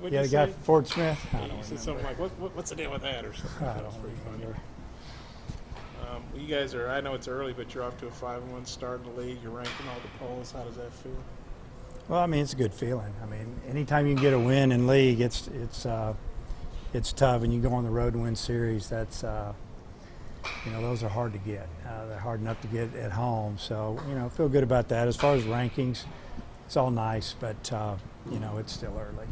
What'd Yeah, you the guy say? from Fort Smith. I You don't said something remember. like, what's the deal with that or something. I That was don't pretty funny. remember. Well, you guys are, I know it's early, but you're off to a 5-1 start in the league. You're ranking all the polls. How does that feel? Well, I mean, it's a good feeling. I mean, anytime you can get a win in league, it's tough, and you go on the road and win series. That's those are hard to get. They're hard enough to get at home. So feel good about that. As far as rankings, it's all nice, but it's still early.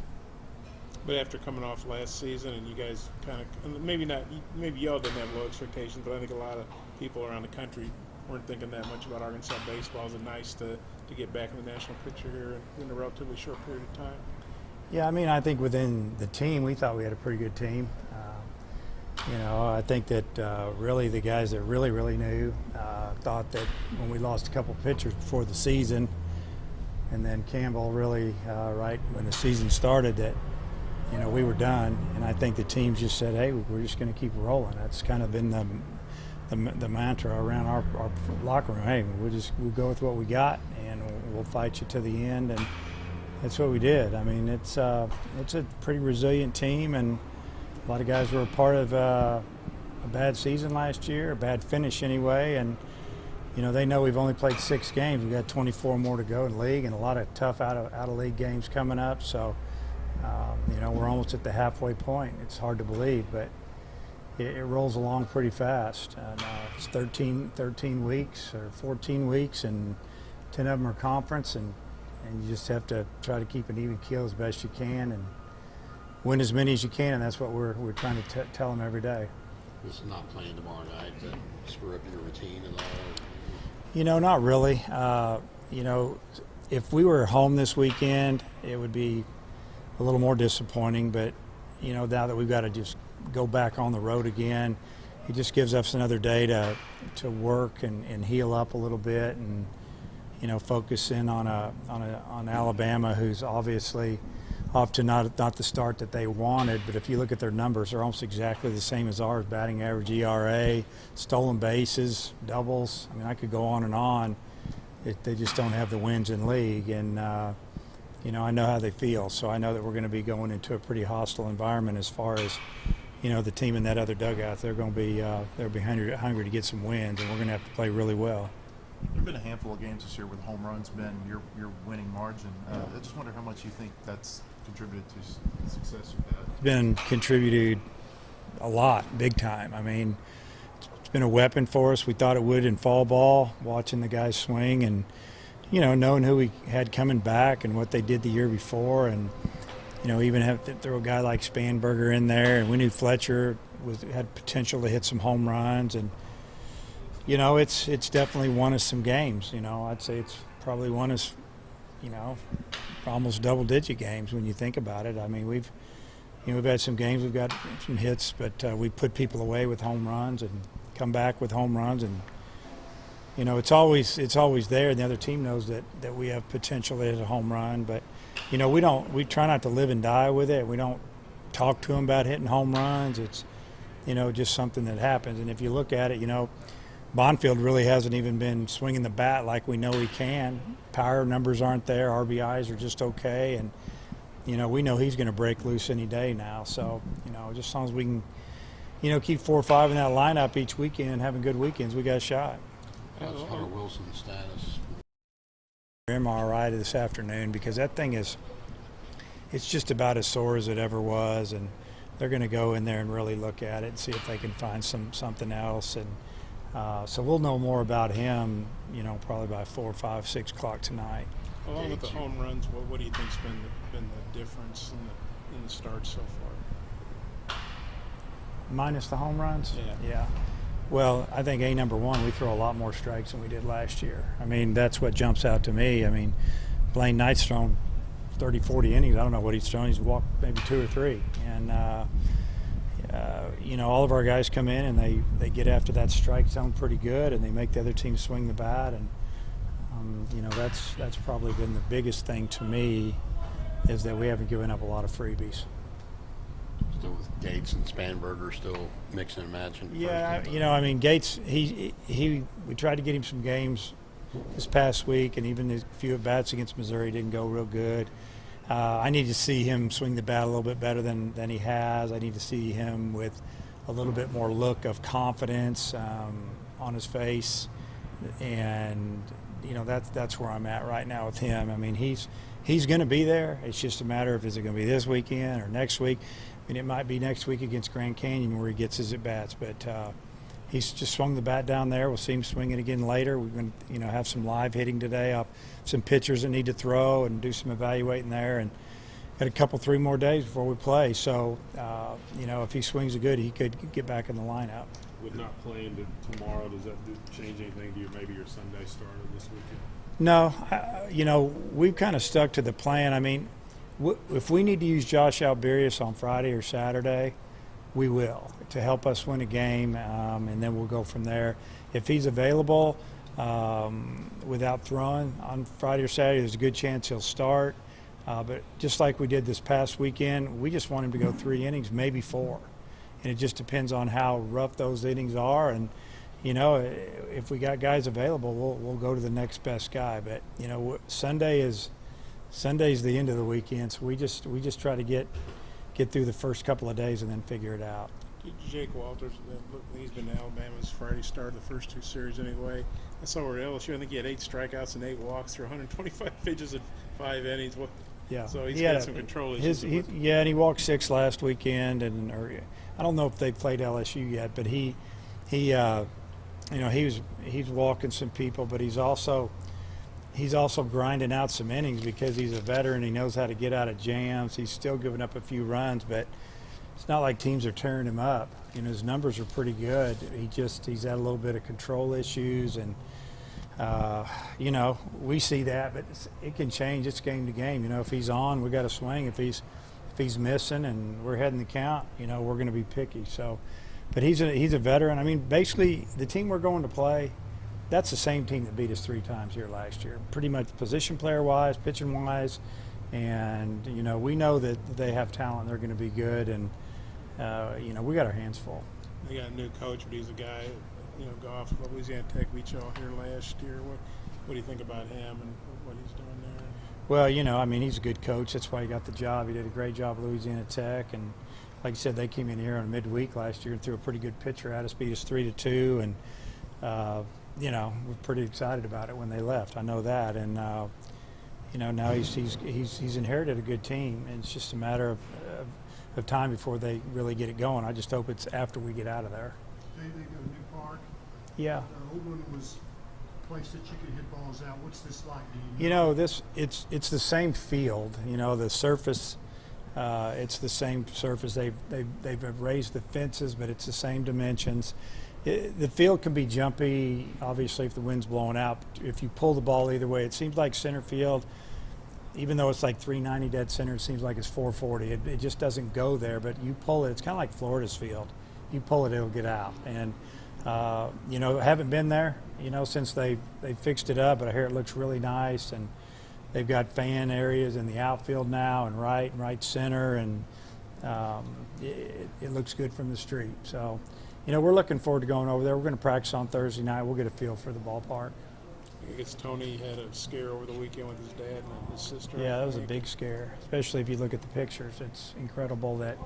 But after coming off last season, and you guys kind of, maybe y'all didn't have low expectations, but I think a lot of people around the country weren't thinking that much about Arkansas baseball. Is it nice to get back in the national picture here in a relatively short period of time? Yeah, I mean, I think within the team, we thought we had a pretty good team. I think that really the guys that really knew thought that when we lost a couple pitchers before the season, and then Campbell really right when the season started, that we were done. And I think the teams just said, hey, we're just going to keep rolling. That's kind of been the mantra around our locker room. Hey, we'll go with what we got, and we'll fight you to the end. And that's what we did. I mean, it's a pretty resilient team, and a lot of guys were a part of a bad season last year, a bad finish anyway, and they know we've only played 6 games. We've got 24 more to go in the league, and a lot of tough out of league games coming up. So, we're almost at the halfway point. It's hard to believe, but it rolls along pretty fast. And it's 13 weeks or 14 weeks, and 10 of them are conference, and you just have to try to keep an even keel as best you can and win as many as you can, and that's what we're trying to tell them every day. It's not playing tomorrow night to screw up your routine and all. Not really. If we were home this weekend, it would be a little more disappointing, but now that we've got to just go back on the road again, it just gives us another day to work and heal up a little bit, and focus in on Alabama, who's obviously off to not the start that they wanted. But if you look at their numbers, they're almost exactly the same as ours: batting average, ERA, stolen bases, doubles. I mean, I could go on and on. They just don't have the wins in league, and I know how they feel. So I know that we're going to be going into a pretty hostile environment as far as the team in that other dugout. They're going to be hungry to get some wins, and we're going to have to play really well. There have been a handful of games this year where the home runs been your winning margin. I just wonder how much you think that's contributed to the success you've had. It's been contributed a lot, big time. I mean, it's been a weapon for us. We thought it would in fall ball, watching the guys swing and, knowing who we had coming back and what they did the year before. And, even have to throw a guy like Spanberger in there. And we knew Fletcher had potential to hit some home runs. And, it's definitely won us some games. I'd say it's probably won us, almost double-digit games when you think about it. I mean, we've had some games, we've got some hits, but we put people away with home runs and come back with home runs, and it's always there. And the other team knows that we have potential to hit a home run, but we try not to live and die with it. We don't talk to them about hitting home runs. It's just something that happens. And if you look at it, Bonfield really hasn't even been swinging the bat like we know he can. Power numbers aren't there. RBIs are just okay. And, we know he's going to break loose any day now. So, just as long as we can, keep 4 or 5 in that lineup each weekend, having good weekends, we got a shot. What's Hunter Wilson's status? MRI this afternoon, because that thing it's just about as sore as it ever was. And they're going to go in there and really look at it and see if they can find something else. And, so we'll know more about him, probably by 4, 5, 6 o'clock tonight. Along with the home runs, what do you think's been the difference in the start so far? Minus the home runs? Yeah. Well, I think number one, we throw a lot more strikes than we did last year. I mean, that's what jumps out to me. I mean, Blaine Knight's thrown 30, 40 innings. I don't know what he's thrown. He's walked maybe 2 or 3. And, all of our guys come in and they get after that strike zone pretty good, and they make the other team swing the bat. And, that's probably been the biggest thing to me, is that we haven't given up a lot of freebies. Still with Gates and Spanberger still mixing and matching. Yeah, Gates, we tried to get him some games this past week, and even a few at bats against Missouri didn't go real good. I need to see him swing the bat a little bit better than he has. I need to see him with a little bit more look of confidence on his face, and that's where I'm at right now with him. I mean, he's going to be there. It's just a matter of is it going to be this weekend or next week. I mean, it might be next week against Grand Canyon where he gets his at bats, but he's just swung the bat down there. We'll see him swing it again later. We're going to have some live hitting today. I'll have some pitchers that need to throw and do some evaluating there, and got a couple, 3 more days before we play. So, if he swings it good, he could get back in the lineup. With not playing tomorrow, does that change anything to maybe your Sunday start of this weekend? No, we've kind of stuck to the plan. I mean, if we need to use Josh Alberius on Friday or Saturday, we will to help us win a game, and then we'll go from there. If he's available without throwing on Friday or Saturday, there's a good chance he'll start. But just like we did this past weekend, we just want him to go 3 innings, maybe 4. And it just depends on how rough those innings are. And, if we got guys available, we'll go to the next best guy. But, Sunday's the end of the weekend, so we just try to get through the first couple of days and then figure it out. Jake Walters, he's been in Alabama's Friday start the first 2 series anyway. I saw where at LSU, I think he had 8 strikes and 8 walks through 125 pitches in 5 innings. Yeah. So he's got some control issues. And he walked 6 last weekend, or I don't know if they played LSU yet, but he's walking some people, but he's also grinding out some innings because he's a veteran. He knows how to get out of jams. He's still giving up a few runs, but it's not like teams are tearing him up. His numbers are pretty good. He's had a little bit of control issues, and we see that, but it can change. It's game to game. If he's on, we got to swing. If he's missing and we're heading the count, we're going to be picky. So, but he's a veteran. I mean, basically, the team we're going to play, that's the same team that beat us 3 times here last year. Pretty much position player wise, pitching wise, and we know that they have talent. They're going to be good, and we got our hands full. They got a new coach, but he's a guy. Goff, Louisiana Tech beat y'all here last year. What do you think about him and what he's doing there? Well, he's a good coach. That's why he got the job. He did a great job at Louisiana Tech, and like you said, they came in here on midweek last year and threw a pretty good pitcher at us, beat us 3-2, and we're pretty excited about it when they left. I know that, and now he's inherited a good team, and it's just a matter of time before they really get it going. I just hope it's after we get out of there. They got a new park. Yeah. The old one was a place that you could hit balls out. What's this like? It's the same field. The surface. It's the same surface. They've raised the fences, but it's the same dimensions. The field can be jumpy, obviously, if the wind's blowing out. If you pull the ball either way, it seems like center field, even though it's like 390 dead center, it seems like it's 440. It just doesn't go there, but you pull it. It's kind of like Florida's field. You pull it, it'll get out. And, haven't been there, since they fixed it up, but I hear it looks really nice. And they've got fan areas in the outfield now and right center, and it looks good from the street. So, we're looking forward to going over there. We're going to practice on Thursday night. We'll get a feel for the ballpark. I guess Tony had a scare over the weekend with his dad and his sister. Yeah, that was a big scare, especially if you look at the pictures. It's incredible that,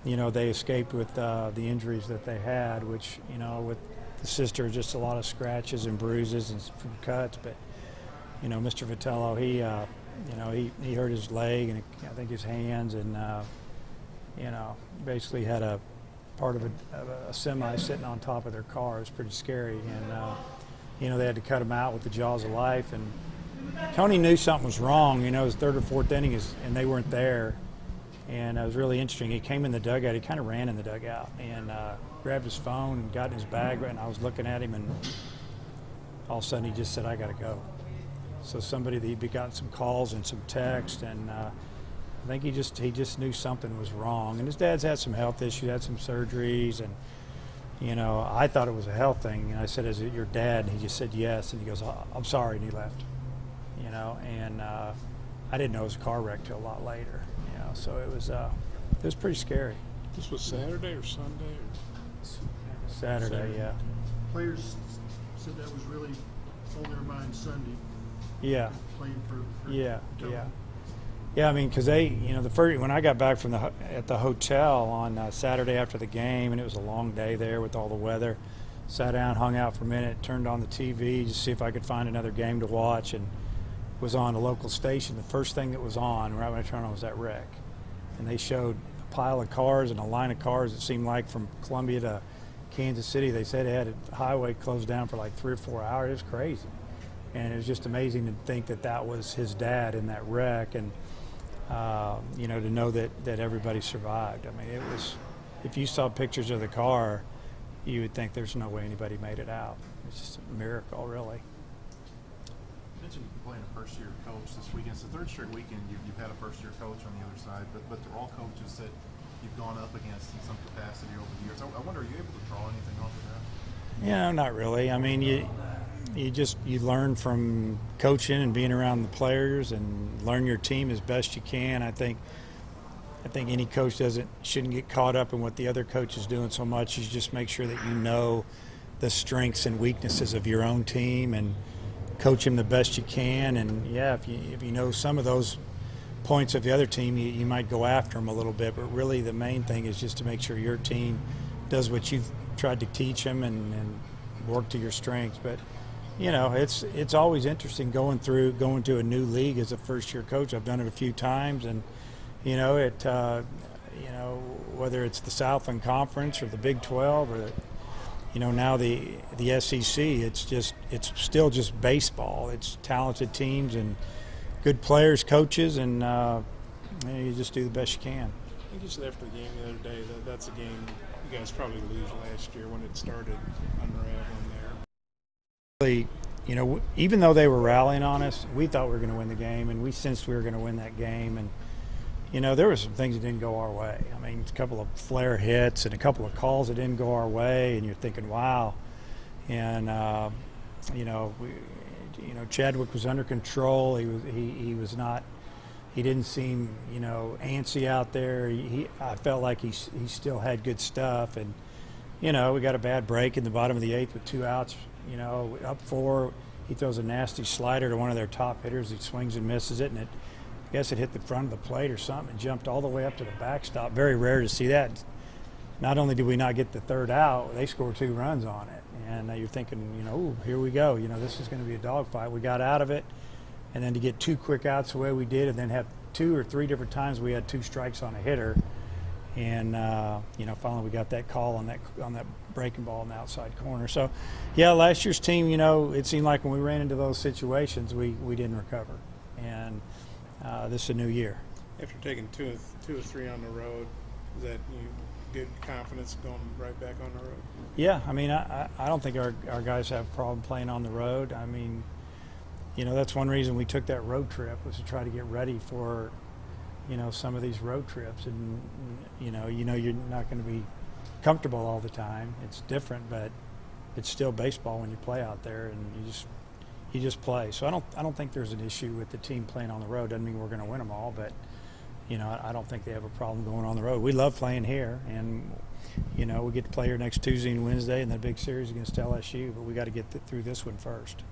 they escaped with the injuries that they had, which, with the sister, just a lot of scratches and bruises and some cuts. But, Mr. Vitello, he hurt his leg and I think his hands, and, basically had a part of a semi sitting on top of their car. It was pretty scary. And, they had to cut him out with the jaws of life. And Tony knew something was wrong. His 3rd or 4th inning and they weren't there. And it was really interesting. He came in the dugout. He kind of ran in the dugout and grabbed his phone and got in his bag. And I was looking at him, and all of a sudden he just said, "I got to go." So he'd gotten some calls and some text, and I think he just knew something was wrong. And his dad's had some health issues, had some surgeries, and I thought it was a health thing. And I said, "Is it your dad?" And he just said yes. And he goes, "I'm sorry," and he left. And I didn't know it was a car wreck till a lot later. So it was pretty scary. This was Saturday or Sunday? Saturday, yeah. Players said that was really on their mind Sunday. Yeah. Playing for Yeah, Tony. yeah. Yeah, I mean, because the first when I got back from at the hotel on Saturday after the game, and it was a long day there with all the weather. Sat down, hung out for a minute, turned on the TV to see if I could find another game to watch, and was on a local station. The first thing that was on right when I turned on was that wreck, and they showed a pile of cars and a line of cars. It seemed like from Columbia to Kansas City. They said they had a highway closed down for like 3 or 4 hours. It was crazy, and it was just amazing to think that that was his dad in that wreck, and to know that everybody survived. I mean, it was. If you saw pictures of the car, you would think there's no way anybody made it out. It's just a miracle, really. You mentioned playing a first-year coach this weekend. It's the third straight weekend you've had a first-year coach on the other side, but they're all coaches that you've gone up against in some capacity over the years. I wonder, are you able to draw anything off of that? Not really. I mean, you learn from coaching and being around the players and learn your team as best you can. I think any coach shouldn't get caught up in what the other coach is doing so much. You just make sure that you know the strengths and weaknesses of your own team and coach them the best you can. And yeah, if you know some of those points of the other team, you might go after them a little bit. But really, the main thing is just to make sure your team does what you've tried to teach them and work to your strengths. But it's always interesting going to a new league as a first-year coach. I've done it a few times, and whether it's the Southland Conference or the Big 12 or now the SEC, it's still just baseball. It's talented teams and good players, coaches, and you just do the best you can. I think you said after the game the other day that's a game you guys probably lose last year when it started unraveling there. Really, even though they were rallying on us, we thought we were going to win the game, and we sensed we were going to win that game. And there were some things that didn't go our way. I mean, a couple of flare hits and a couple of calls that didn't go our way, and you're thinking, wow. And Chadwick was under control. He was not. He didn't seem antsy out there. I felt like he still had good stuff, and we got a bad break in the bottom of the 8th with 2 outs. Up 4. He throws a nasty slider to one of their top hitters. He swings and misses it, and I guess it hit the front of the plate or something and jumped all the way up to the backstop. Very rare to see that. Not only did we not get the 3rd out, they scored 2 runs on it. And you're thinking, ooh, here we go. This is going to be a dogfight. We got out of it. And then to get 2 quick outs the way we did, and then have 2 or 3 different times we had 2 strikes on a hitter. And, finally we got that call on that breaking ball in the outside corner. So, yeah, last year's team, it seemed like when we ran into those situations, we didn't recover. And this is a new year. After taking two or three on the road, is that good confidence going right back on the road? Yeah, I mean, I don't think our guys have a problem playing on the road. I mean, that's one reason we took that road trip, was to try to get ready for, some of these road trips. And, you're not going to be comfortable all the time. It's different, but it's still baseball when you play out there, and you just play. So I don't think there's an issue with the team playing on the road. Doesn't mean we're going to win them all, but I don't think they have a problem going on the road. We love playing here, and we get to play here next Tuesday and Wednesday in the big series against LSU, but we got to get through this one first.